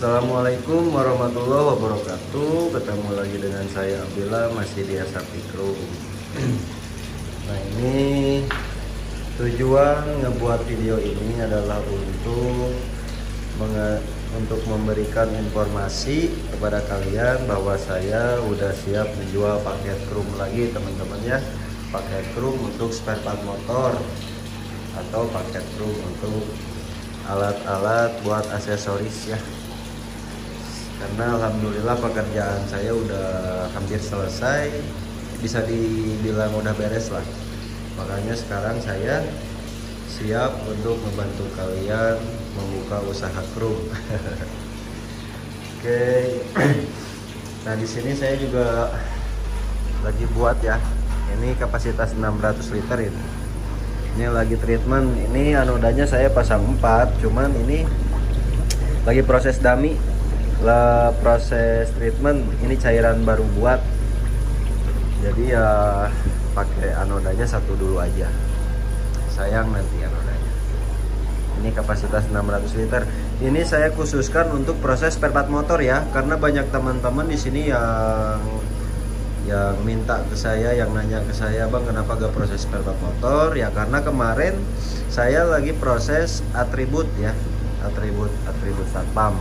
Assalamualaikum warahmatullahi wabarakatuh. Ketemu lagi dengan saya Abdillah, masih di Asapti Kru. Nah, ini tujuan ngebuat video ini adalah untuk memberikan informasi kepada kalian bahwa saya udah siap menjual paket krum lagi, teman-teman ya. Paket krum untuk spare part motor atau paket krum untuk alat-alat buat aksesoris ya. Karena alhamdulillah pekerjaan saya udah hampir selesai, bisa dibilang udah beres lah. Makanya sekarang saya siap untuk membantu kalian membuka usaha krum. Oke. Nah, di sini saya juga lagi buat ya. Ini kapasitas 600 liter ini. Ini lagi treatment. Ini anodanya saya pasang 4, cuman ini lagi proses dummy. Proses treatment, ini cairan baru buat, jadi ya pakai anodanya satu dulu aja, sayang nanti anodanya. Ini kapasitas 600 liter. Ini saya khususkan untuk proses spare part motor ya, karena banyak teman-teman di sini yang minta ke saya, yang nanya ke saya, bang kenapa gak proses spare part motor ya, karena kemarin saya lagi proses atribut ya, atribut satpam.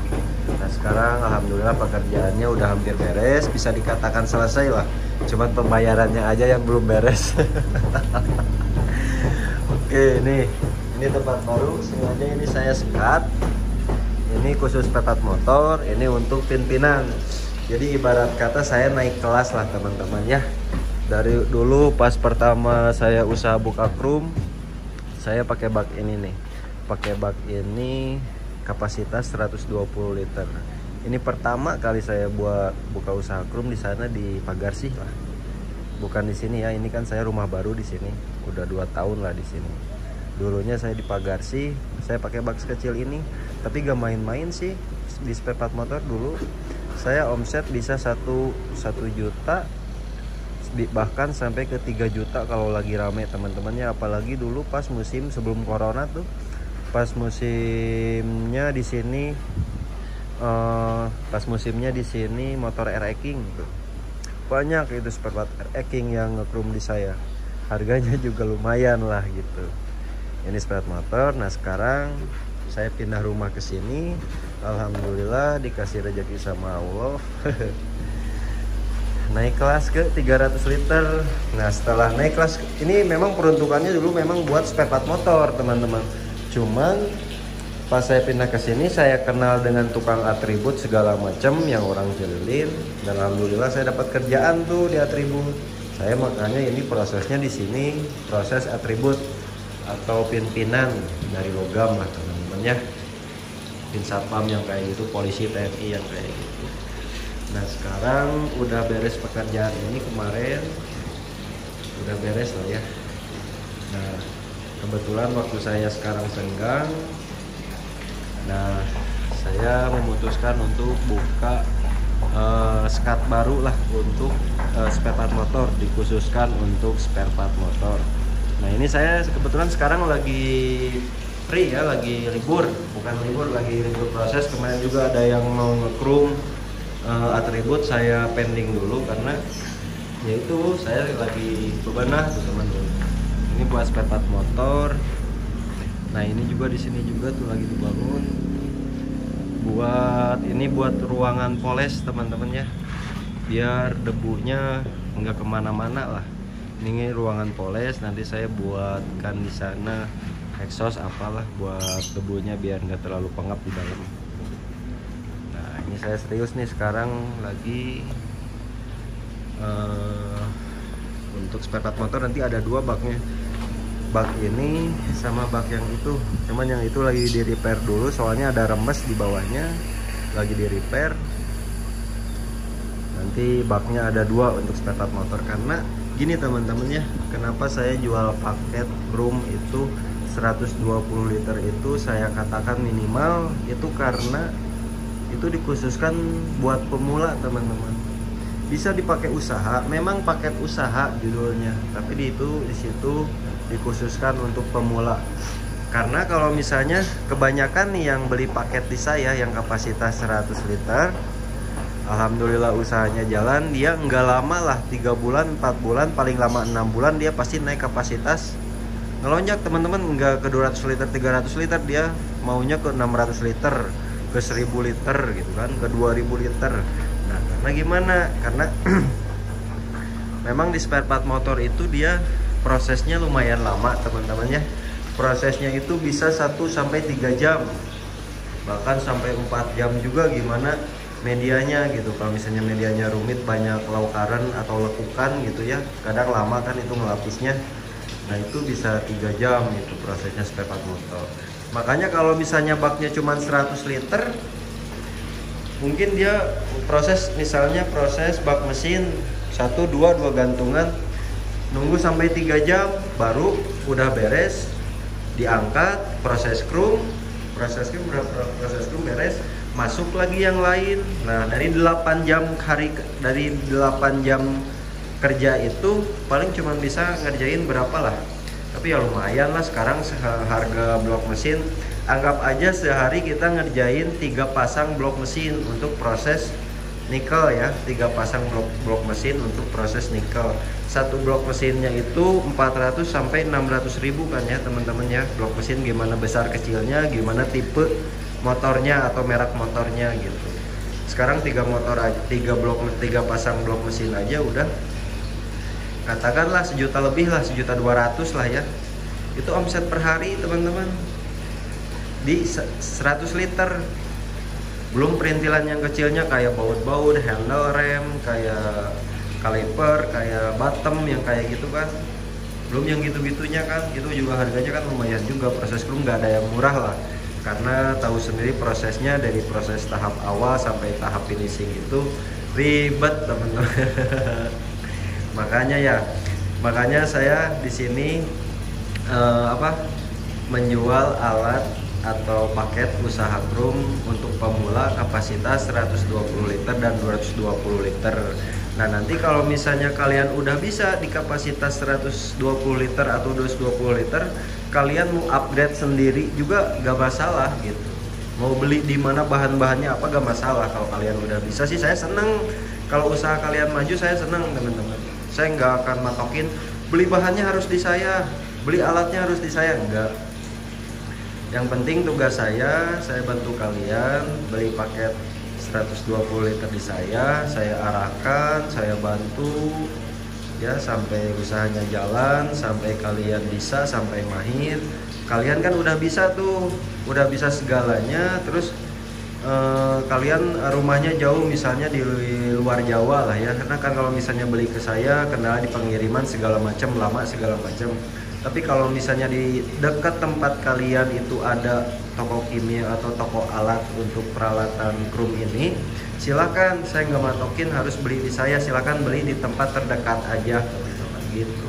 Nah, sekarang alhamdulillah pekerjaannya udah hampir beres, bisa dikatakan selesai lah, cuman pembayarannya aja yang belum beres. Oke, ini tempat baru, sengaja ini saya sekat. Ini khusus pepat motor, ini untuk pin-pinan. Jadi ibarat kata saya naik kelas lah teman-teman ya. Dari dulu pas pertama saya usaha buka krum, saya pakai bak ini nih. Pakai bak ini kapasitas 120 liter. Ini pertama kali saya buat buka usaha krum di sana di Pagarsih lah. Bukan di sini ya, ini kan saya rumah baru di sini. Udah 2 tahun lah di sini. Dulunya saya di Pagarsih, saya pakai bak sekecil ini, tapi gak main-main sih di spare part motor dulu. Saya omset bisa 1 juta, bahkan sampai ke 3 juta kalau lagi rame teman-temannya, apalagi dulu pas musim sebelum corona tuh. Pas musimnya di sini motor R-King gitu. Banyak itu spare part R-King yang ngekrum di saya. Harganya juga lumayan lah gitu. Ini spare part motor. Nah, sekarang saya pindah rumah ke sini. Alhamdulillah dikasih rezeki sama Allah. Naik kelas ke 300 liter. Nah, setelah naik kelas, ini memang peruntukannya dulu memang buat spare part motor, teman-teman. Cuman pas saya pindah ke sini, saya kenal dengan tukang atribut segala macam yang orang Cililin, dan alhamdulillah saya dapat kerjaan tuh di atribut. Saya makanya ini prosesnya di sini proses atribut atau pin-pinan dari logam lah teman-teman ya. Pin satpam yang kayak gitu, polisi TNI yang kayak gitu. Nah, sekarang udah beres pekerjaan ini, kemarin udah beres lah ya. Nah, kebetulan waktu saya sekarang senggang, nah saya memutuskan untuk buka skat baru lah untuk spare part motor, dikhususkan untuk spare part motor. Nah, ini saya kebetulan sekarang lagi free ya, lagi libur, lagi libur proses. Kemarin juga ada yang mau ngekrum atribut, saya pending dulu karena yaitu saya lagi bebenah tuh teman-teman. Ini buat spare part motor. Nah, ini juga di sini juga tuh lagi dibangun. Buat ruangan poles teman-teman ya. Biar debunya nggak kemana-mana lah. Ini ruangan poles. Nanti saya buatkan di sana exhaust apalah buat debunya biar nggak terlalu pengap di dalam. Nah, ini saya serius nih sekarang lagi untuk spare part motor. Nanti ada 2 baknya. Bak ini sama bak yang itu, cuman yang itu lagi di repair dulu soalnya ada remes di bawahnya, lagi di repair. Nanti baknya ada 2 untuk spare part motor. Karena gini teman-teman ya, kenapa saya jual paket krum itu 120 liter itu saya katakan minimal, itu karena itu dikhususkan buat pemula teman-teman. Bisa dipakai usaha, memang paket usaha judulnya, tapi di situ dikhususkan untuk pemula. Karena kalau misalnya kebanyakan nih yang beli paket di saya yang kapasitas 100 liter, alhamdulillah usahanya jalan, dia nggak lama lah, 3 bulan, 4 bulan, paling lama 6 bulan dia pasti naik kapasitas, ngelonjak teman-teman, nggak ke 200 liter, 300 liter, dia maunya ke 600 liter, ke 1000 liter gitu kan, ke 2000 liter. Nah, karena gimana? Karena memang di spare part motor itu dia prosesnya lumayan lama teman-teman ya. Prosesnya itu bisa 1-3 jam, bahkan sampai 4 jam juga gimana medianya gitu. Kalau misalnya medianya rumit, banyak laukaran atau lekukan gitu ya, kadang lama kan itu ngelapisnya. Nah itu bisa 3 jam itu prosesnya spare part motor. Makanya kalau misalnya baknya cuma 100 liter, mungkin dia misalnya proses bak mesin 1, 2 gantungan, nunggu sampai 3 jam baru udah beres, diangkat, proses krum beres, masuk lagi yang lain. Nah dari 8 jam kerja itu paling cuma bisa ngerjain berapa lah, tapi ya lumayan lah. Sekarang harga blok mesin, anggap aja sehari kita ngerjain 3 pasang blok mesin untuk proses nikel ya, 3 pasang blok mesin untuk proses nikel. Satu blok mesinnya itu 400 sampai 600 ribu kan ya teman-teman ya. Blok mesin gimana besar kecilnya, gimana tipe motornya atau merek motornya gitu. Sekarang 3 pasang blok mesin aja udah katakanlah 1 juta lebih lah, 1.200.000 lah ya. Itu omset per hari teman-teman di 100 liter. Belum perintilan yang kecilnya kayak baut-baut, handle rem, kayak kaliper, kayak bottom yang kayak gitu kan. Belum yang gitu-gitunya kan, itu juga harganya kan lumayan juga. Proses krum nggak ada yang murah lah, karena tahu sendiri prosesnya dari proses tahap awal sampai tahap finishing itu ribet teman-teman. Makanya saya di sini menjual alat atau paket usaha krum untuk pemula kapasitas 120 liter dan 220 liter. Nah nanti kalau misalnya kalian udah bisa di kapasitas 120 liter atau 220 liter, kalian mau upgrade sendiri juga gak masalah gitu. Mau beli di mana bahan-bahannya apa gak masalah. Kalau kalian udah bisa sih saya seneng. Kalau usaha kalian maju saya seneng teman-teman. Saya nggak akan matokin beli bahannya harus di saya, beli alatnya harus di saya, enggak. Yang penting tugas saya bantu kalian beli paket 120 liter di saya arahkan, saya bantu ya sampai usahanya jalan, sampai kalian bisa, sampai mahir. Kalian kan udah bisa tuh, udah bisa segalanya, terus kalian rumahnya jauh misalnya di luar Jawa lah ya, karena kan kalau misalnya beli ke saya kendala di pengiriman segala macam, lama segala macam. Tapi kalau misalnya di dekat tempat kalian itu ada toko kimia atau toko alat untuk peralatan krum ini, silakan. Saya nggak matokin harus beli di saya, silakan beli di tempat terdekat aja teman-teman gitu.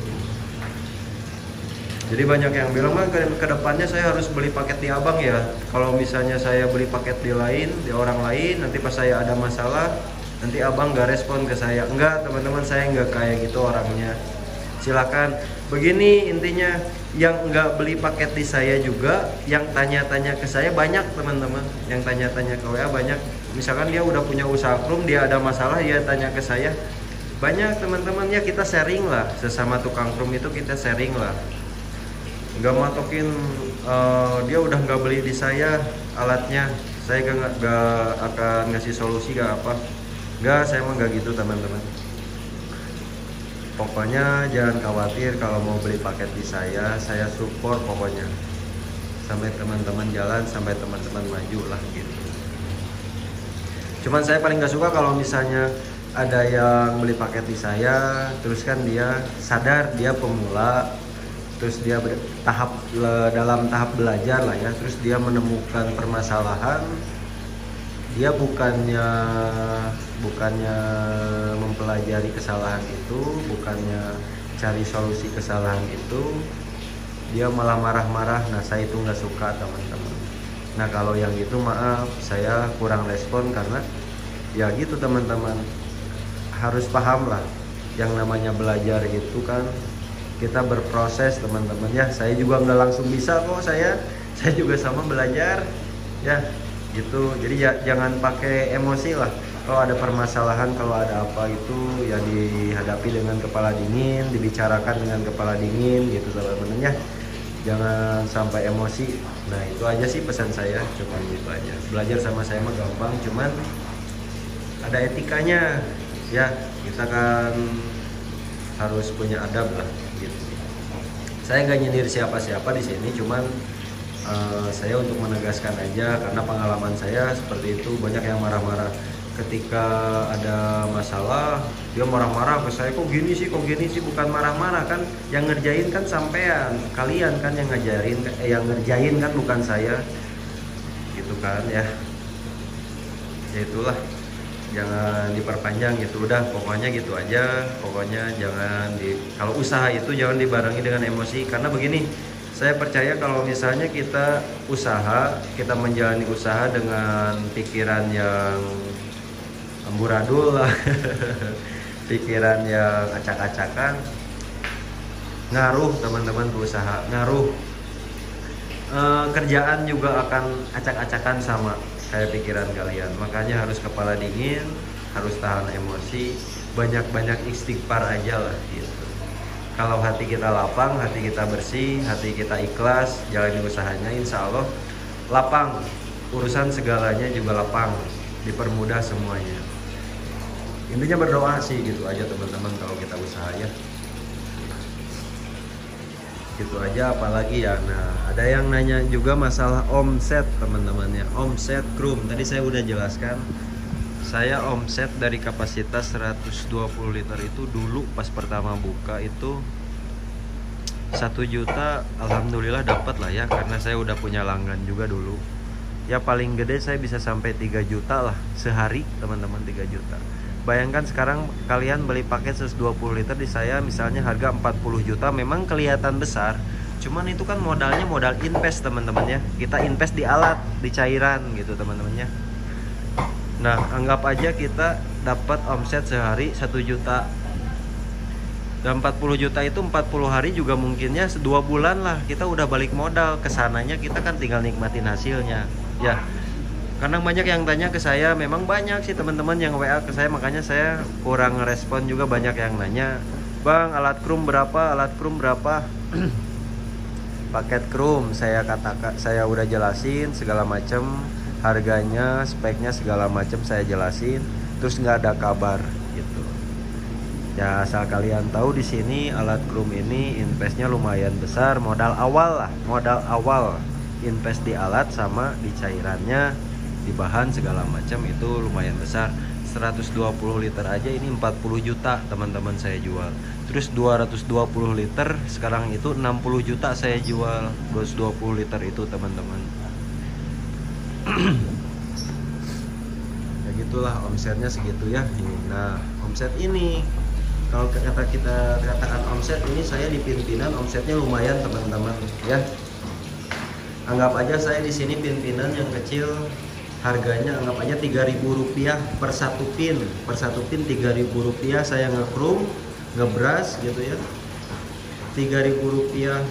Jadi banyak yang bilang mah ke depannya saya harus beli paket di abang ya. Kalau misalnya saya beli paket di orang lain, nanti pas saya ada masalah, nanti abang nggak respon ke saya. Enggak teman-teman, saya nggak kayak gitu orangnya. Silakan. Begini intinya, yang nggak beli paket di saya juga, yang tanya-tanya ke saya banyak teman-teman. Yang tanya-tanya ke WA banyak. Misalkan dia udah punya usaha krum, dia ada masalah, dia tanya ke saya. Banyak teman-teman ya, kita sharing lah. Sesama tukang krum itu kita sharing lah. Nggak matokin dia udah nggak beli di saya alatnya, saya nggak akan ngasih solusi gak apa. Nggak, saya mah nggak gitu teman-teman. Pokoknya jangan khawatir kalau mau beli paket di saya support pokoknya. Sampai teman-teman jalan, sampai teman-teman maju lah gitu. Cuman saya paling nggak suka kalau misalnya ada yang beli paket di saya, terus kan dia sadar dia pemula, terus dia dalam tahap belajar lah ya, terus dia menemukan permasalahan, dia bukannya mempelajari kesalahan itu, bukannya cari solusi kesalahan itu, dia malah marah-marah. Nah saya itu nggak suka teman-teman. Nah kalau yang gitu maaf, saya kurang respon, karena ya gitu teman-teman, harus paham lah yang namanya belajar gitu kan kita berproses teman-teman ya. Saya juga nggak langsung bisa kok, saya juga sama belajar ya gitu. Jadi ya jangan pakai emosi lah. Kalau ada permasalahan, kalau ada apa itu ya dihadapi dengan kepala dingin, dibicarakan dengan kepala dingin gitu teman-teman ya. Jangan sampai emosi. Nah itu aja sih pesan saya, cuman gitu aja. Belajar sama saya mah gampang, cuman ada etikanya ya. Kita kan harus punya adab lah gitu. Saya nggak nyindir siapa-siapa di sini, cuman saya untuk menegaskan aja karena pengalaman saya seperti itu. Banyak yang marah-marah ketika ada masalah, dia marah-marah ke saya, kok gini sih, bukan marah-marah kan, yang ngerjain kan sampean, kalian kan yang ngajarin, yang ngerjain kan bukan saya, gitu kan ya. Ya itulah, jangan diperpanjang gitu, udah pokoknya gitu aja. Pokoknya jangan kalau usaha itu jangan dibarengi dengan emosi, karena begini, saya percaya kalau misalnya kita menjalani usaha dengan pikiran yang amburadul lah pikiran yang acak-acakan, ngaruh teman-teman ke usaha, ngaruh. Kerjaan juga akan acak-acakan sama kayak pikiran kalian. Makanya harus kepala dingin, harus tahan emosi, banyak-banyak istighfar aja lah gitu. Kalau hati kita lapang, hati kita bersih, hati kita ikhlas, jalani usahanya, insya Allah lapang. Urusan segalanya juga lapang, dipermudah semuanya. Intinya berdoa sih gitu aja teman-teman kalau kita usaha ya. Gitu aja, apalagi ya. Nah, ada yang nanya juga masalah omset teman-teman ya. Omset krum, tadi saya udah jelaskan. Saya omset dari kapasitas 120 liter itu dulu pas pertama buka itu 1 juta, alhamdulillah dapat lah ya, karena saya udah punya langgan juga dulu. Ya paling gede saya bisa sampai 3 juta lah sehari teman-teman, 3 juta. Bayangkan sekarang kalian beli paket 120 liter di saya misalnya harga 40 juta, memang kelihatan besar. Cuman itu kan modalnya modal invest teman-teman ya. Kita invest di alat, di cairan gitu teman-teman ya. Nah, anggap aja kita dapat omset sehari 1 juta. Dan 40 juta itu 40 hari juga mungkinnya 2 bulan lah. Kita udah balik modal. Kesananya kita kan tinggal nikmatin hasilnya. Ya. Karena banyak yang tanya ke saya, memang banyak sih teman-teman yang WA ke saya, makanya saya kurang respon juga. Banyak yang nanya, "Bang, alat krum berapa? Alat krum berapa?" Paket krum saya katakan, saya udah jelasin segala macam, harganya, speknya segala macam saya jelasin, terus nggak ada kabar gitu. Ya asal kalian tahu di sini alat krum ini investnya lumayan besar, modal awal lah, modal awal invest di alat sama di cairannya, di bahan segala macam itu lumayan besar. 120 liter aja ini 40 juta teman-teman saya jual. Terus 220 liter sekarang itu 60 juta saya jual 220 liter itu teman-teman. Ya gitulah omsetnya segitu ya. Nah omset ini kalau kita katakan omset ini, saya di pimpinan omsetnya lumayan teman-teman ya. Anggap aja saya di sini pimpinan yang kecil, harganya anggap aja Rp3.000 per satu pin. Per satu pin Rp3.000 saya ngekrum, ngebras gitu ya. Rp3.000.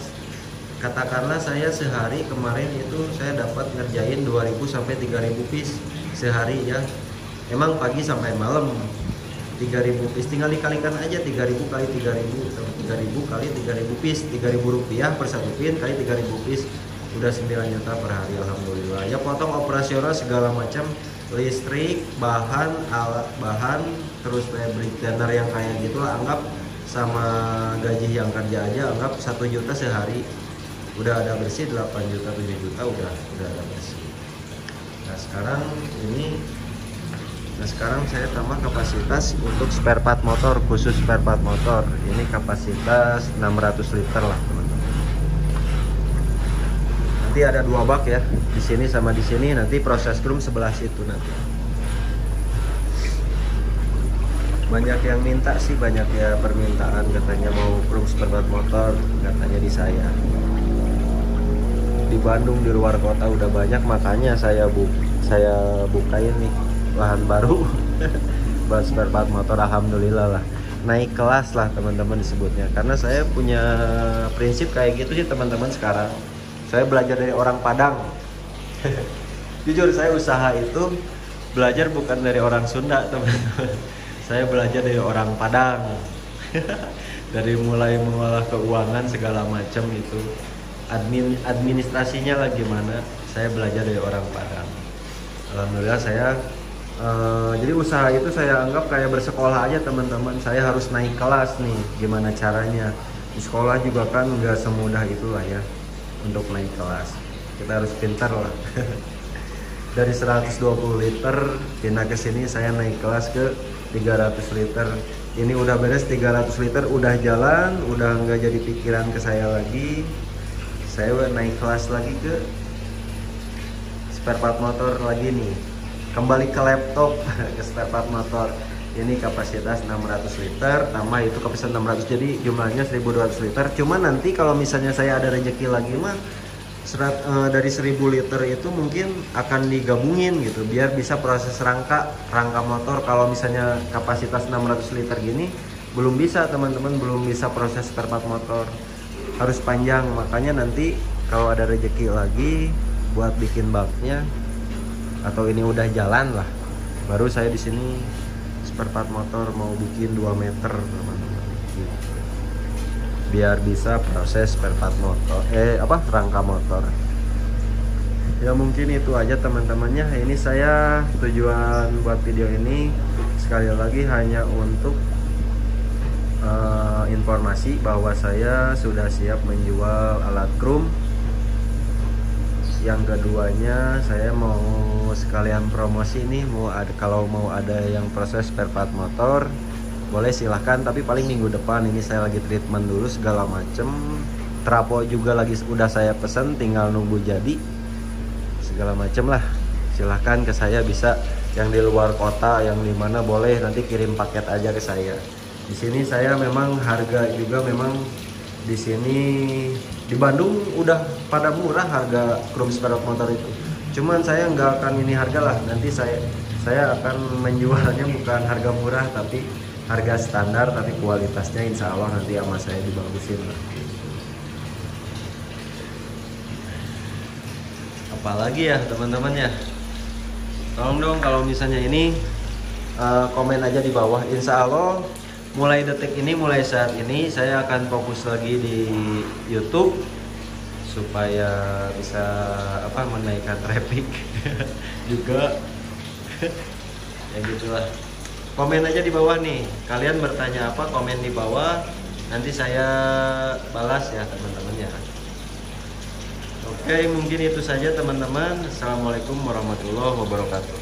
Katakanlah saya sehari kemarin itu saya dapat ngerjain 2.000 sampai 3.000 piece sehari ya. Emang pagi sampai malam 3.000 piece, tinggal dikalikan aja 3.000 kali 3.000 sama 3.000 kali 3.000 piece, Rp3.000 per satu pin kali 3.000 piece. Udah 9 juta per hari alhamdulillah. Ya potong operasional segala macam, listrik, bahan, alat bahan, terus kayak beli tender yang kayak gitulah, anggap sama gaji yang kerja aja, anggap 1 juta sehari. Udah ada bersih 8 juta 7 juta udah ada bersih. Nah sekarang saya tambah kapasitas untuk spare part motor, khusus spare part motor. Ini kapasitas 600 liter lah teman-teman. Nanti ada 2 bak ya, di sini sama di sini. Nanti proses krum sebelah situ nanti. Banyak yang minta sih, banyak ya permintaan, katanya mau krum spare part motor, katanya di saya. Di Bandung, di luar kota udah banyak, makanya saya bukain nih lahan baru buat spare part motor, alhamdulillah lah. naik kelas lah teman-teman disebutnya, karena saya punya prinsip kayak gitu sih teman-teman. Sekarang saya belajar dari orang Padang. Jujur saya usaha itu belajar bukan dari orang Sunda teman-teman, saya belajar dari orang Padang. Dari mulai mengolah keuangan segala macam itu, administrasinya lah gimana, saya belajar dari orang Padang. Alhamdulillah saya jadi usaha itu saya anggap kayak bersekolah aja teman-teman. Saya harus naik kelas nih, gimana caranya. Di sekolah juga kan nggak semudah itulah ya untuk naik kelas. Kita harus pintar lah. Dari 120 liter pindah ke sini, saya naik kelas ke 300 liter. Ini udah beres 300 liter, udah jalan, udah nggak jadi pikiran ke saya lagi. Saya naik kelas lagi ke spare part motor lagi nih. Kembali ke laptop, ke spare part motor. Ini kapasitas 600 liter, tambah itu kapasitas 600, jadi jumlahnya 1200 liter. Cuma nanti kalau misalnya saya ada rezeki lagi mah dari 1000 liter itu mungkin akan digabungin gitu, biar bisa proses rangka motor. Kalau misalnya kapasitas 600 liter gini belum bisa teman-teman, belum bisa proses spare part motor, harus panjang. Makanya nanti kalau ada rezeki lagi buat bikin baknya atau ini udah jalan lah, baru saya di sini spare part motor mau bikin 2 meter teman-teman gitu. Biar bisa proses spare part motor rangka motor. Ya mungkin itu aja teman-temannya. Ini saya tujuan buat video ini sekali lagi hanya untuk informasi bahwa saya sudah siap menjual alat krum. Yang keduanya saya mau sekalian promosi nih, kalau mau ada yang proses spare part motor boleh silahkan, tapi paling minggu depan. Ini saya lagi treatment dulu segala macem, trapo juga lagi udah saya pesen, tinggal nunggu jadi segala macem lah. Silahkan ke saya, bisa yang di luar kota, yang di mana boleh nanti kirim paket aja ke saya. Di sini saya memang harga juga memang di sini di Bandung udah pada murah harga krum spare motor itu. Cuman saya nggak akan ini harga lah, nanti saya akan menjualnya bukan harga murah tapi harga standar, tapi kualitasnya insya Allah nanti sama saya dibagusin lah. Apalagi ya teman-teman ya, tolong dong kalau misalnya ini komen aja di bawah. Insya Allah mulai detik ini, mulai saat ini saya akan fokus lagi di YouTube supaya bisa menaikkan traffic juga. Ya gitulah. Komen aja di bawah nih, kalian bertanya apa, komen di bawah, nanti saya balas ya teman-teman ya. Oke, mungkin itu saja teman-teman. Assalamualaikum warahmatullahi wabarakatuh.